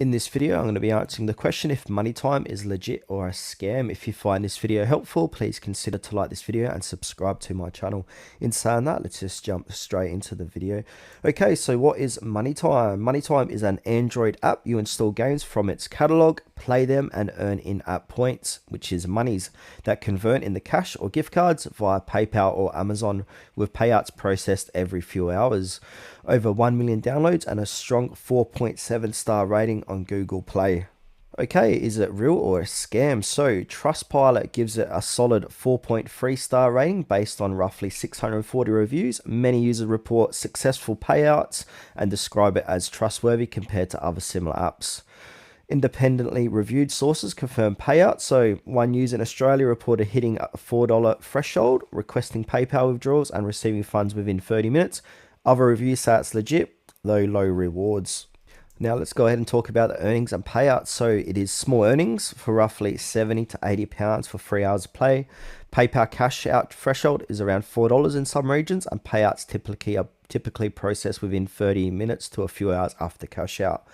In this video, I'm going to be answering the question if Moneytime is legit or a scam. If you find this video helpful, please consider to like this video and subscribe to my channel. In saying that, let's just jump straight into the video. Okay, so what is Moneytime? Moneytime is an Android app. You install games from its catalog, play them, and earn in-app points, which is monies that convert into cash or gift cards via PayPal or Amazon, with payouts processed every few hours. Over 1 million downloads and a strong 4.7-star rating on Google Play. Okay, is it real or a scam? So Trustpilot gives it a solid 4.3-star rating based on roughly 640 reviews. Many users report successful payouts and describe it as trustworthy compared to other similar apps. Independently reviewed sources confirm payouts. So one user in Australia reported hitting a $4 threshold, requesting PayPal withdrawals and receiving funds within 30 minutes. Other reviews say it's legit, though low rewards. Now let's go ahead and talk about the earnings and payouts. So it is small earnings for roughly 70 to 80 pounds for 3 hours of play. PayPal cash out threshold is around $4 in some regions, and payouts typically processed within 30 minutes to a few hours after cash out.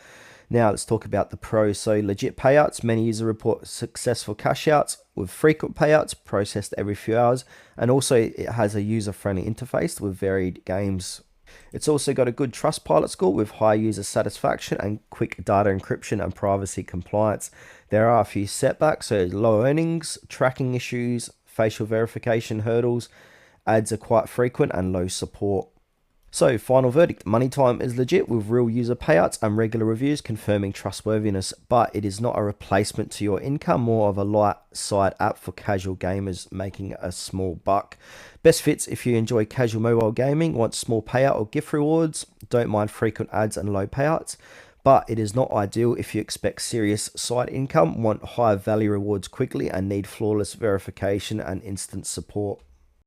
Now let's talk about the pros. So legit payouts, many users report successful cash outs with frequent payouts processed every few hours, and also it has a user-friendly interface with varied games. It's also got a good Trustpilot score with high user satisfaction and quick data encryption and privacy compliance. There are a few setbacks, so low earnings, tracking issues, facial verification hurdles, ads are quite frequent, and low support. So, final verdict, Moneytime is legit with real user payouts and regular reviews confirming trustworthiness, but it is not a replacement to your income, more of a light side app for casual gamers making a small buck. Best fits if you enjoy casual mobile gaming, want small payout or gift rewards, don't mind frequent ads and low payouts, but it is not ideal if you expect serious side income, want high value rewards quickly, and need flawless verification and instant support.